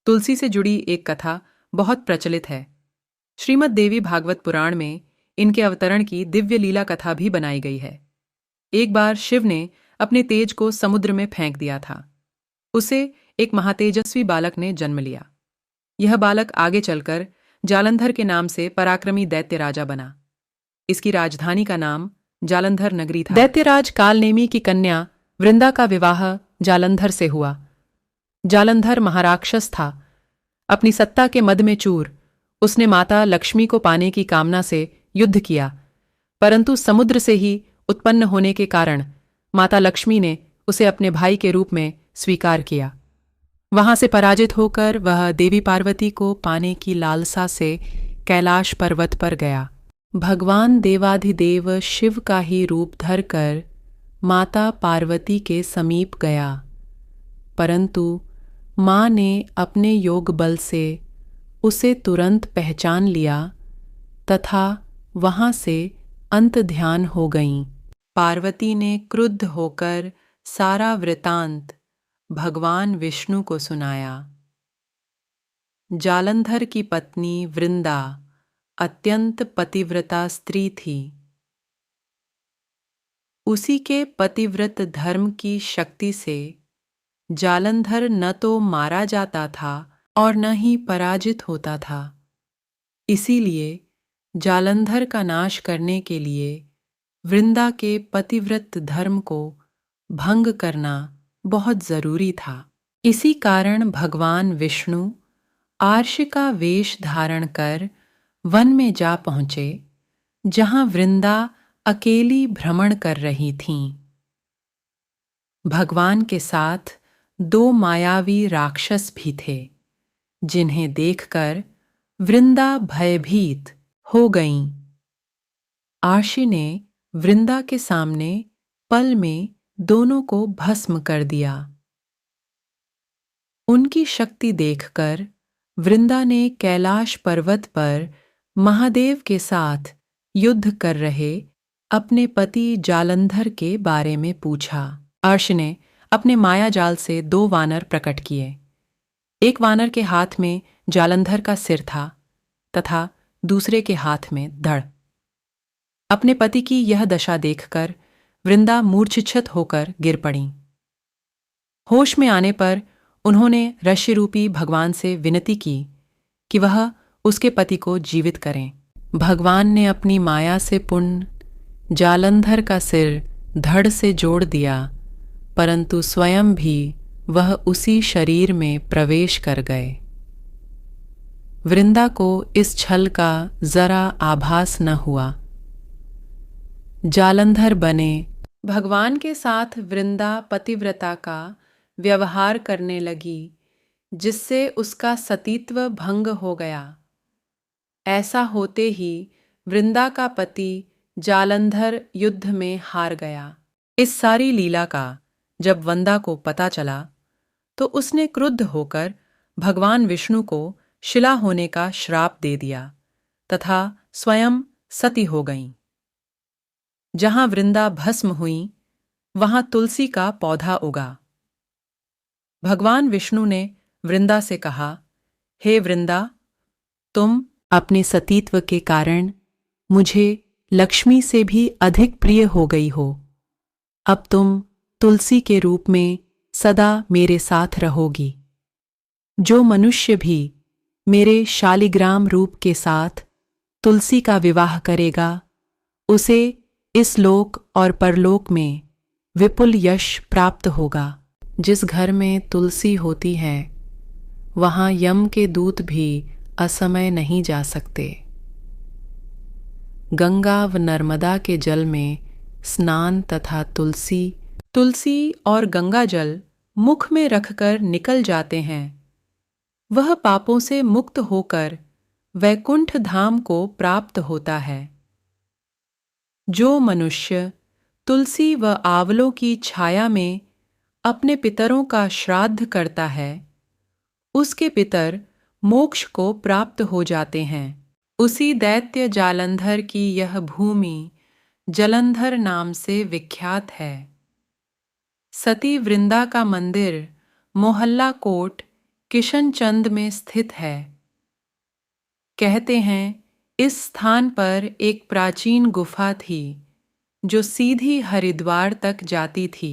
तुलसी से जुड़ी एक कथा बहुत प्रचलित है। श्रीमद् देवी भागवत पुराण में इनके अवतरण की दिव्य लीला कथा भी बनाई गई है। एक बार शिव ने अपने तेज को समुद्र में फेंक दिया था। उसे एक महातेजस्वी बालक ने जन्म लिया। यह बालक आगे चलकर जालंधर के नाम से पराक्रमी दैत्य राजा बना। इसकी राजधानी का नाम जालंधर नगरी था। दैत्यराज कालनेमी की कन्या वृंदा का विवाह जालंधर से हुआ। जालंधर महाराक्षस था। अपनी सत्ता के मद में चूर उसने माता लक्ष्मी को पाने की कामना से युद्ध किया, परंतु समुद्र से ही उत्पन्न होने के कारण माता लक्ष्मी ने उसे अपने भाई के रूप में स्वीकार किया। वहां से पराजित होकर वह देवी पार्वती को पाने की लालसा से कैलाश पर्वत पर गया। भगवान देवाधिदेव शिव का ही रूप धरकर माता पार्वती के समीप गया, परंतु मां ने अपने योग बल से उसे तुरंत पहचान लिया तथा वहां से अंत ध्यान हो गईं। पार्वती ने क्रुद्ध होकर सारा वृतांत भगवान विष्णु को सुनाया। जालंधर की पत्नी वृंदा अत्यंत पतिव्रता स्त्री थी। उसी के पतिव्रत धर्म की शक्ति से जालंधर न तो मारा जाता था और न ही पराजित होता था। इसीलिए जालंधर का नाश करने के लिए वृंदा के पतिव्रत धर्म को भंग करना बहुत जरूरी था। इसी कारण भगवान विष्णु आर्ष का वेश धारण कर वन में जा पहुंचे, जहां वृंदा अकेली भ्रमण कर रही थीं। भगवान के साथ 2 मायावी राक्षस भी थे, जिन्हें देखकर वृंदा भयभीत हो गईं। आर्षि ने वृंदा के सामने पल में दोनों को भस्म कर दिया। उनकी शक्ति देखकर वृंदा ने कैलाश पर्वत पर महादेव के साथ युद्ध कर रहे अपने पति जालंधर के बारे में पूछा। आर्षि ने अपने माया जाल से 2 वानर प्रकट किए। एक वानर के हाथ में जालंधर का सिर था तथा दूसरे के हाथ में धड़। अपने पति की यह दशा देखकर वृंदा मूर्छित होकर गिर पड़ी। होश में आने पर उन्होंने ऋषि रूपी भगवान से विनती की कि वह उसके पति को जीवित करें। भगवान ने अपनी माया से पूर्ण जालंधर का सिर धड़ से जोड़ दिया, परंतु स्वयं भी वह उसी शरीर में प्रवेश कर गए। वृंदा को इस छल का जरा आभास न हुआ। जालंधर बने भगवान के साथ वृंदा पतिव्रता का व्यवहार करने लगी, जिससे उसका सतीत्व भंग हो गया। ऐसा होते ही वृंदा का पति जालंधर युद्ध में हार गया। इस सारी लीला का जब वंदा को पता चला तो उसने क्रुद्ध होकर भगवान विष्णु को शिला होने का श्राप दे दिया तथा स्वयं सती हो गईं। जहां वृंदा भस्म हुई वहां तुलसी का पौधा उगा। भगवान विष्णु ने वृंदा से कहा, हे वृंदा, तुम अपने सतीत्व के कारण मुझे लक्ष्मी से भी अधिक प्रिय हो गई हो। अब तुम तुलसी के रूप में सदा मेरे साथ रहोगी। जो मनुष्य भी मेरे शालिग्राम रूप के साथ तुलसी का विवाह करेगा, उसे इस लोक और परलोक में विपुल यश प्राप्त होगा। जिस घर में तुलसी होती है, वहां यम के दूत भी असमय नहीं जा सकते। गंगा व नर्मदा के जल में स्नान तथा तुलसी और गंगा जल मुख में रखकर निकल जाते हैं। वह पापों से मुक्त होकर वैकुंठ धाम को प्राप्त होता है। जो मनुष्य तुलसी व आंवलों की छाया में अपने पितरों का श्राद्ध करता है, उसके पितर मोक्ष को प्राप्त हो जाते हैं। उसी दैत्य जालंधर की यह भूमि जलंधर नाम से विख्यात है। सती वृंदा का मंदिर मोहल्ला कोट किशनचंद में स्थित है। कहते हैं इस स्थान पर एक प्राचीन गुफा थी जो सीधी हरिद्वार तक जाती थी।